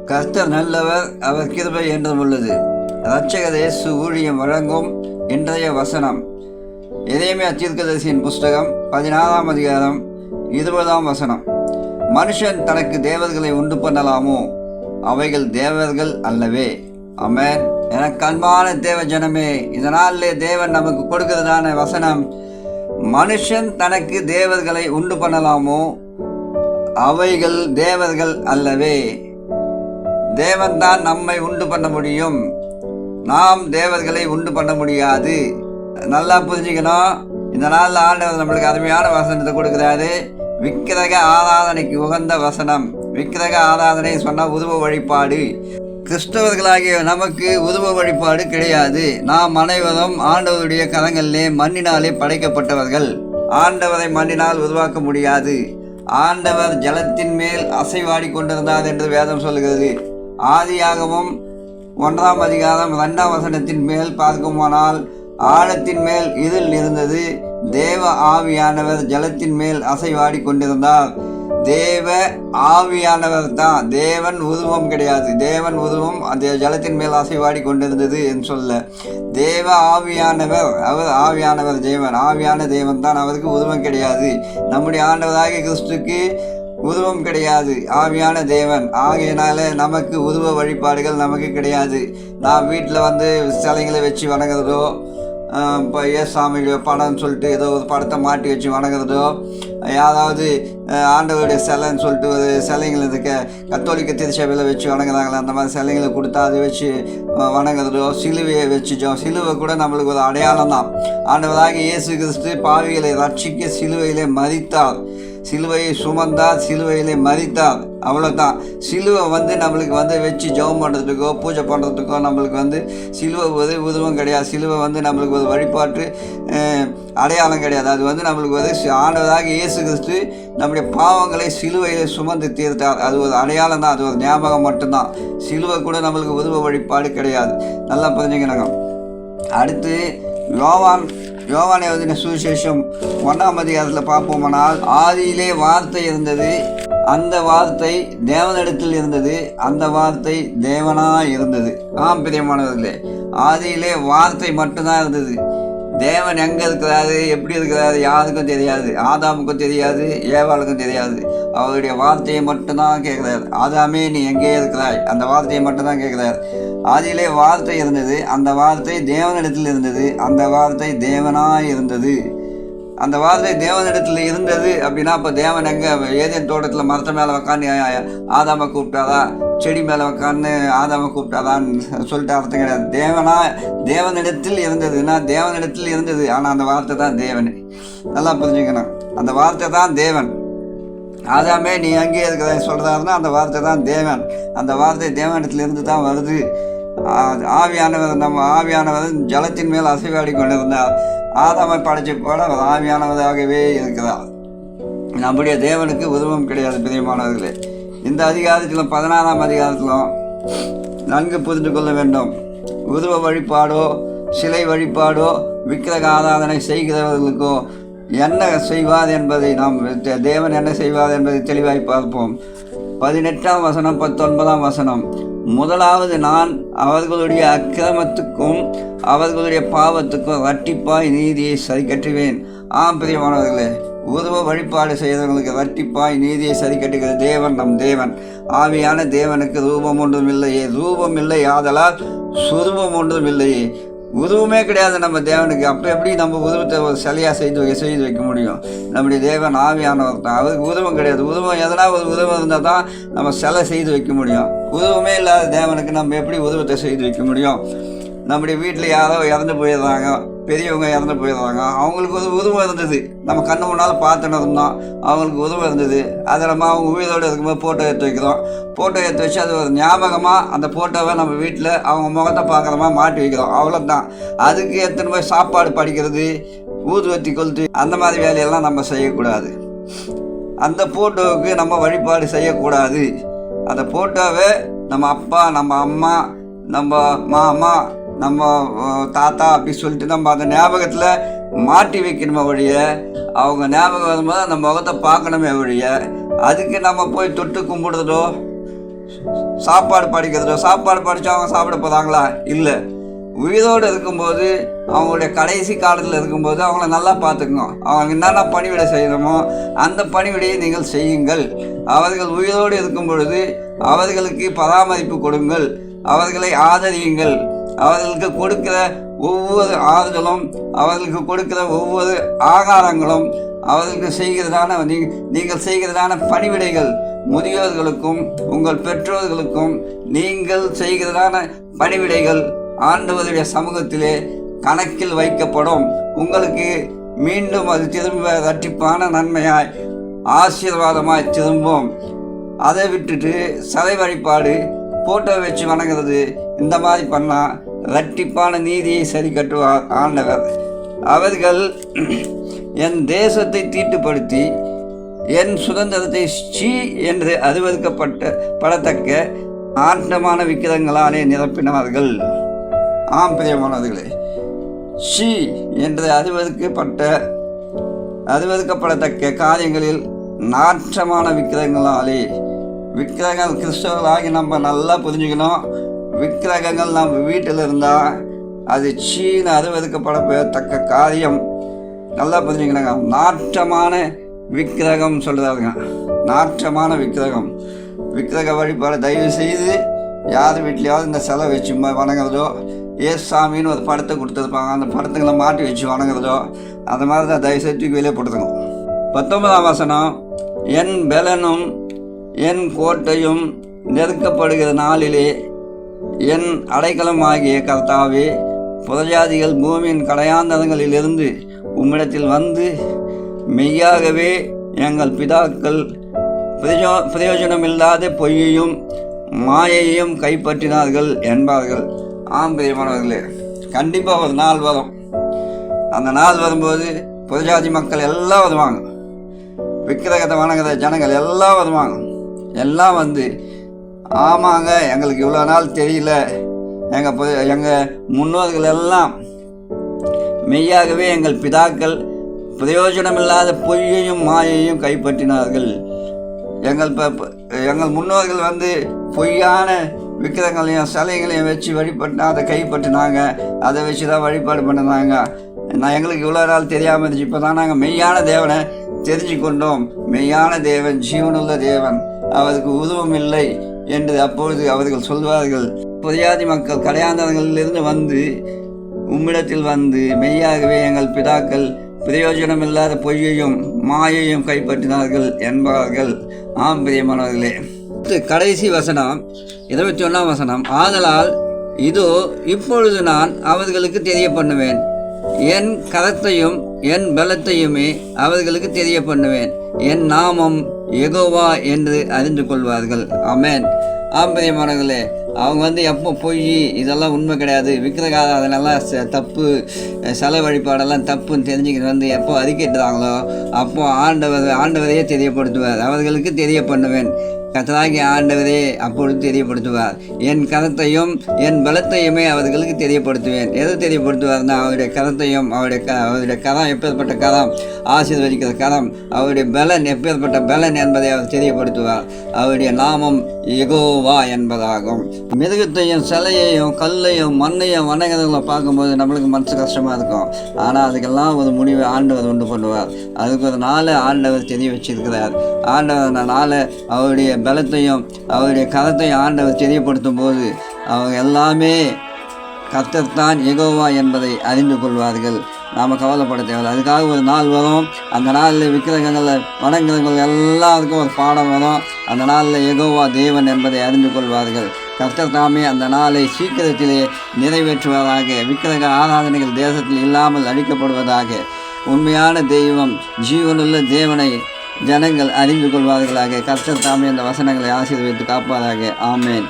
கர்த்தர் நல்லவர், அவர் கிருபை என்றும் உள்ளது. இரட்சகர் இயேசு ஊழியம் வழங்கும் இன்றைய வசனம் எரேமியா தீர்க்கதரிசியின் புஸ்தகம் 14ஆம் அதிகாரம் 20ஆம் வசனம். மனுஷன் தனக்கு தேவர்களை உண்டு பண்ணலாமோ? அவைகள் தேவர்கள் அல்லவே. ஆமென். எனக்கு அன்பான தேவ ஜனமே, இதனாலே தேவன் நமக்கு கொடுக்கிறதான வசனம், மனுஷன் தனக்கு தேவர்களை உண்டு பண்ணலாமோ? அவைகள் தேவர்கள் அல்லவே. தேவன் தான் நம்மை உண்டு பண்ண முடியும், நாம் தேவர்களை உண்டு பண்ண முடியாது. நல்லா புரிஞ்சுக்கணும். இந்த நாளில் ஆண்டவர் நம்மளுக்கு அருமையான வசனத்தை கொடுக்குறாரு. விக்கிரக ஆராதனைக்கு உகந்த வசனம். விக்கிரக ஆராதனை சொன்னால் உருவ வழிபாடு. கிறிஸ்தவர்களாகிய நமக்கு உருவ வழிபாடு கிடையாது. நாம் அனைவரும் ஆண்டவருடைய கரங்களிலே மண்ணினாலே படைக்கப்பட்டவர்கள். ஆண்டவரை மண்ணினால் உருவாக்க முடியாது. ஆண்டவர் ஜலத்தின் மேல் அசைவாடி கொண்டிருந்தார் என்று வேதம் சொல்கிறது. ஆதியாகமம் 1ஆம் அதிகாரம் 2ஆம் வசனத்தின் மேல் பார்க்குமானால், ஆழத்தின் மேல் இருள் இருந்தது, தேவ ஆவியானவர் ஜலத்தின் மேல் அசைவாடி கொண்டிருந்தார். தேவ ஆவியானவர் தான், தேவன் உருவம் கிடையாது. தேவன் உருவம் அந்த ஜலத்தின் மேல் அசைவாடி கொண்டிருந்தது என்று சொல்ல, தேவ ஆவியானவர், அவர் ஆவியானவர் தேவன், ஆவியான தேவன் தான், அவருக்கு உருவம் கிடையாது. நம்முடைய ஆண்டவராகிய கிறிஸ்துக்கு உருவம் கிடையாது, ஆவியான தேவன். ஆகையினால நமக்கு உருவ வழிபாடுகள் நமக்கு கிடையாது. நான் வீட்டில் சிலைகளை வச்சு வணங்குறதோ, இப்போ ஏசாமியுடைய படம்னு சொல்லிட்டு ஏதோ ஒரு படத்தை மாட்டி வச்சு வணங்குறதோ, யாராவது ஆண்டவருடைய சிலைன்னு சொல்லிட்டு ஒரு சிலைங்களை கத்தோலிக்க திருச்சபையில் வச்சு வணங்குறாங்களே, அந்த மாதிரி சிலைங்களை கொடுத்தா அதை வச்சு வணங்குறதோ, சிலுவையை வச்சுச்சோம். சிலுவை கூட நம்மளுக்கு ஒரு அடையாளம் தான். ஆண்டவராகிய இயேசு கிறிஸ்து பாவிகளை ரட்சிக்க சிலுவையிலே மரித்தார், சிலுவையை சுமந்தார், சிலுவையிலே மரித்தார். அவ்வளோதான். சிலுவை நம்மளுக்கு வச்சு ஜெபம் பண்ணுறதுக்கோ பூஜை பண்ணுறதுக்கோ நம்மளுக்கு சிலுவை ஒரு உருவம் கிடையாது. சிலுவை நம்மளுக்கு ஒரு வழிபாட்டு அடையாளம் கிடையாது. அது நம்மளுக்கு ஆண்டவராக இயேசு கிறிஸ்து நம்முடைய பாவங்களை சிலுவையிலே சுமந்து தீர்த்தார். அது ஒரு அடையாளம் தான், அது ஒரு ஞாபகம் மட்டும்தான். சிலுவை கூட நம்மளுக்கு உருவ வழிபாடு கிடையாது. நல்லா புரிஞ்சுக்கணுங்க. அடுத்து யோவான் எழுதின சுவிசேஷம் 1ஆம் அதிகாரத்தில் பார்ப்போமானால், ஆதியிலே வார்த்தை இருந்தது, அந்த வார்த்தை தேவனிடத்தில் இருந்தது, அந்த வார்த்தை தேவனாய் இருந்தது. பிரியமானவர்களே, ஆதியிலே வார்த்தை மட்டும்தான் இருந்தது. தேவன் எங்கே இருக்கிறாரு, எப்படி இருக்கிறாரு, யாருக்கும் தெரியாது. ஆதாமுக்கும் தெரியாது, ஏவாளுக்கும் தெரியாது. அவருடைய வார்த்தையை மட்டும்தான் கேட்குறாரு. ஆதாமே, நீ எங்கே இருக்கிறாய், அந்த வார்த்தையை மட்டும்தான் கேட்குறாரு. ஆதியிலே வார்த்தை இருந்தது, அந்த வார்த்தை தேவனிடத்தில் இருந்தது, அந்த வார்த்தை தேவனாய் இருந்தது. அந்த வார்த்தை தேவனிடத்தில் இருந்தது அப்படின்னா, அப்போ தேவன் எங்கே? ஏதேன் தோட்டத்தில் மரத்து மேலே உக்காந்து ஆதாமை கூப்பிட்டாரா, செடி மேலே உக்காந்து ஆதாமை கூப்பிட்டாரான்னு சொல்லிட்டு அர்த்தம் கிடையாது. தேவனிடத்தில் இருந்ததுன்னா தேவனிடத்தில் இருந்தது, ஆனால் அந்த வார்த்தை தான் தேவன். நல்லா புரிஞ்சுக்கணும். அந்த வார்த்தை தான் தேவன். ஆதாமே, நீ அங்கேயே இருக்கிற சொல்கிறாருன்னா அந்த வார்த்தை தான் தேவன். அந்த வார்த்தை தேவனிடத்தில் இருந்து தான் வருது. ஆவியானவர் ஜலத்தின் மேல் அசைவாடி கொண்டிருந்தார். ஆதாமை படைச்சு போல ஆவியானவராகவே இருக்கிறார். நம்முடைய தேவனுக்கு உருவம் கிடையாது. பிரியமானவர்களே, இந்த அதிகாரத்திலும் 16ஆம் அதிகாரத்திலும் நன்கு புரிந்து கொள்ள வேண்டும். உருவ வழிபாடோ சிலை வழிபாடோ விக்கிரக ஆராதனை செய்கிறவர்களுக்கோ என்ன செய்வார் என்பதை தேவன் என்ன செய்வார் என்பதை தெளிவாய் பார்ப்போம். 18ஆம் வசனம் 19ஆம் வசனம். முதலாவது நான் அவர்களுடைய அக்கிரமத்துக்கும் அவர்களுடைய பாவத்துக்கும் இரட்டிப்பாய் நீதியை சரி கட்டுவேன். பிரியமானவர்களே, உருவ வழிபாடு செய்தவர்களுக்கு இரட்டிப்பாய் நீதியை சரி கட்டுகிற தேவன் நம் தேவன். ஆவியான தேவனுக்கு ரூபம் ஒன்றும் இல்லையே, ரூபம் இல்லை ஆதலால் சுரூபம் ஒன்றும் இல்லையே. உருவமே கிடையாது நம்ம தேவனுக்கு. அப்போ எப்படி நம்ம உருவத்தை ஒரு சிலையாக செய்து வைக்க முடியும்? நம்முடைய தேவன் ஆவியானவர் தான், அவருக்கு உருவம் கிடையாது. உருவம் எதனா ஒரு உருவம் இருந்தால் தான் நம்ம சிலை செய்து வைக்க முடியும். உருவமே இல்லாத தேவனுக்கு நம்ம எப்படி உருவத்தை செய்து வைக்க முடியும்? நம்முடைய வீட்டில் யாரோ இறந்து போயிடுறாங்க, பெரியவங்க இறந்து போயிடுறாங்க, அவங்களுக்கு ஒரு உருவம் இருந்தது, நம்ம கண்ணு முன்னால் பார்த்துன்னு இருந்தோம், அவங்களுக்கு உருவம் இருந்தது. அதை நம்ம அவங்க உயிரோடு இருக்கும்போது ஃபோட்டோ எடுத்து வைக்கிறோம். ஃபோட்டோ எடுத்து வச்சு அது ஒரு ஞாபகமாக அந்த ஃபோட்டோவை நம்ம வீட்டில் அவங்க முகத்தை பார்க்குற மாதிரி மாட்டி வைக்கிறோம். அவ்வளோதான். அதுக்கு எத்தனை போய் சாப்பாடு படிக்கிறது, ஊதுவத்தி கொளுத்து, அந்த மாதிரி வேலையெல்லாம் நம்ம செய்யக்கூடாது. அந்த ஃபோட்டோவுக்கு நம்ம வழிபாடு செய்யக்கூடாது. அந்த ஃபோட்டோவை நம்ம அப்பா, நம்ம அம்மா, நம்ம மாமா, நம்ம தாத்தா அப்படி சொல்லிட்டு நம்ம அந்த ஞாபகத்தில் மாட்டி வைக்கணுமே ஒழிய, அவங்க ஞாபகம் வரும்போது அந்த முகத்தை பார்க்கணுமே ஒழிய, அதுக்கு நம்ம போய் தொட்டு கும்பிடுறதோ சாப்பாடு படிக்கிறதோ, சாப்பாடு படித்தா அவங்க சாப்பிட போகிறாங்களா? இல்லை. உயிரோடு இருக்கும்போது, அவங்களுடைய கடைசி காலத்தில் இருக்கும்போது அவங்கள நல்லா பார்த்துக்கணும். அவங்க என்னென்ன பணிவிடை செய்யணுமோ அந்த பணிவிடையை நீங்கள் செய்யுங்கள். அவர்கள் உயிரோடு இருக்கும் பொழுது அவர்களுக்கு பராமரிப்பு கொடுங்கள், அவர்களை ஆதரியுங்கள். அவர்களுக்கு கொடுக்கிற ஒவ்வொரு ஆறுதலும், அவர்களுக்கு கொடுக்கிற ஒவ்வொரு ஆகாரங்களும், அவர்களுக்கு செய்கிறதான நீங்கள் செய்கிறதான பணிவிடைகள், முதியோர்களுக்கும் உங்கள் பெற்றோர்களுக்கும் நீங்கள் செய்கிறதான பணிவிடைகள் ஆண்டவருடைய சமூகத்திலே கணக்கில் வைக்கப்படும். உங்களுக்கு மீண்டும் அது திரும்ப இரட்டிப்பான நன்மையாய் ஆசீர்வாதமாய் திரும்பும். அதை விட்டுட்டு சிலை வழிபாடு, போட்டோ வச்சு வணங்குறது, இந்த மாதிரி பண்ணால் இரட்டிப்பான நீதியை சரி கட்டுவார் ஆண்டவர். அவர்கள் என் தேசத்தை தீட்டுப்படுத்தி என் சுதந்திரத்தை ஷீ என்று படத்தக்க ஆட்டமான விக்கிரங்களாலே நிரப்பினார்கள். ஆம் பிரியமானவர்களே, ஷீ என்று அருவருக்கப்படத்தக்க காரியங்களில் நாற்றமான விக்கிரகங்களாலே, விக்கிரகங்கள் கிறிஸ்தவர்களாகி நம்ம நல்லா புரிஞ்சுக்கணும். விக்கிரகங்கள் நம்ம வீட்டில் இருந்தால் அது சீன அருவருக்கப்படத்தக்க காரியம். நல்லா புரிஞ்சுக்கணுங்க. நாற்றமான விக்கிரகம் சொல்கிறாருங்க. நாற்றமான விக்கிரகம், விக்கிரக வழிபாடு தயவு செய்து யார் வீட்லையாவது இந்த சிலை வச்சு வணங்குறதோ, ஏசாமின்னு ஒரு படத்தை கொடுத்துருப்பாங்க, அந்த படத்துங்களை மாட்டி வச்சு வணங்குறதோ, அந்த மாதிரி தான் தயவு செய்து வெளியே போட்டுருங்க. 19ஆம் வசனம், என் பெலனும் என் கோட்டையும் நெருக்கப்படுகிற நாளிலே என் அடைக்கலமாகிய கர்த்தாவே, புறஜாதிகள் பூமியின் கடையாந்தரங்களிலிருந்து உம்மிடத்தில் வந்து மெய்யாகவே எங்கள் பிதாக்கள் பிரயோஜனமில்லாத பொய்யையும் மாயையும் கைப்பற்றினார்கள் என்பார்கள். ஆம் பிரியமானவர்களே, கண்டிப்பாக ஒரு நாள் வரும். அந்த நாள் வரும்போது புறஜாதி மக்கள் எல்லாம் வருவாங்க, விக்கிரகத்தை வணங்குற ஜனங்கள் எல்லாம் வருவாங்க. எல்லாம் வந்து, ஆமாங்க எங்களுக்கு இவ்வளோ நாள் தெரியல, எங்கள் முன்னோர்கள் எல்லாம் மெய்யாகவே எங்கள் பிதாக்கள் பிரயோஜனமில்லாத பொய்யையும் மாயையும் கைப்பற்றினார்கள். எங்கள் முன்னோர்கள் வந்து பொய்யான விக்கிரங்களையும் சிலைகளையும் வச்சு வழிபட்டு அதை கைப்பற்றினாங்க, அதை வச்சு தான் வழிபாடு பண்ணினாங்க. எங்களுக்கு இவ்வளோ நாள் தெரியாமல் இருந்துச்சு, இப்போ தான் நாங்கள் மெய்யான தேவனை தெரிஞ்சு கொண்டோம். மெய்யான தேவன் ஜீவனுள்ள தேவன், அவருக்கு உருவம் இல்லை என்று அப்பொழுது அவர்கள் சொல்வார்கள். புரியாதி மக்கள் கடையாந்தரங்களிலிருந்து வந்து உம்மிடத்தில் வந்து மெய்யாகவே எங்கள் பிதாக்கள் பிரயோஜனமில்லாத பொய்யையும் மாயையும் கைப்பற்றினார்கள் என்பார்கள். ஆம் பிரியமானவர்களே, கடைசி வசனம் 21ஆம் வசனம், ஆதலால் இதோ இப்பொழுது நான் அவர்களுக்கு தெரிய பண்ணுவேன், என் கரத்தையும் என் பலத்தையுமே அவர்களுக்கு தெரிய பண்ணுவேன், என் நாமம் யெகோவா என்று அறிந்து கொள்வார்கள். ஆமென். ஆம்பரியமானவர்களே, அவங்க வந்து எப்போ பொய், இதெல்லாம் உண்மை கிடையாது, விக்கிரக ஆராதனைலாம் தப்பு, சிலை வழிபாடெல்லாம் தப்புன்னு தெரிஞ்சுக்கிட்டு வந்து எப்போ அறிக்கைட்டுறாங்களோ அப்போ ஆண்டவரையே தெரியப்படுத்துவார். அவர்களுக்கு தெரிய பண்ணுவேன், கர்த்தராகிய ஆண்டவரே அப்பொழுது தெரியப்படுத்துவார். என் கரத்தையும் என் பலத்தையுமே அவர்களுக்கு தெரியப்படுத்துவேன். எதை தெரியப்படுத்துவார்னா, அவருடைய கரத்தையும், அவருடைய கரம் எப்பேற்பட்ட கரம், ஆசீர்வதிக்கிற கரம், அவருடைய பலன் எப்பேற்பட்ட பலன் என்பதை அவர் தெரியப்படுத்துவார். அவருடைய நாமம் யெகோவா என்பதாகும். மிருகத்தையும் சிலையையும் கல்லையும் மண்ணையும் வணங்குறவங்களை பார்க்கும்போது நம்மளுக்கு மனசு கஷ்டமாக இருக்கும். ஆனால் அதுக்கெல்லாம் ஒரு முடிவை ஆண்டவர் உண்டு பண்ணுவார். அதுக்கு ஒரு நாளை ஆண்டவர் தெரிய வச்சிருக்கிறார். ஆண்டவர் நாளை அவருடைய பலத்தையும் அவருடைய கரத்தையும் ஆண்டவர் தெரியப்படுத்தும் போது அவங்க எல்லாமே கர்த்தர்தான் யெகோவா என்பதை அறிந்து கொள்வார்கள். நாம் கவலைப்பட தேவையில்லை. அதுக்காக ஒரு நாள் வரும். அந்த நாளில் விக்கிரகங்களில் வணங்குறவங்க எல்லாருக்கும் ஒரு பாடம் வரும். அந்த நாளில் யெகோவா தேவன் என்பதை அறிந்து கொள்வார்கள். கர்த்தர் தாமே அந்த நாளை சீக்கிரத்திலே நிறைவேற்றுவதாக. விக்கிரக ஆராதனைகள் தேசத்தில் இல்லாமல் அழிக்கப்படுவதாக. உண்மையான தெய்வம், ஜீவனுள்ள தேவனை ஜனங்கள் அறிந்து கொள்வார்களாக. கர்த்தர் தாமே அந்த வசனங்களை ஆசீர்வதித்து காப்பாராக. ஆமேன்.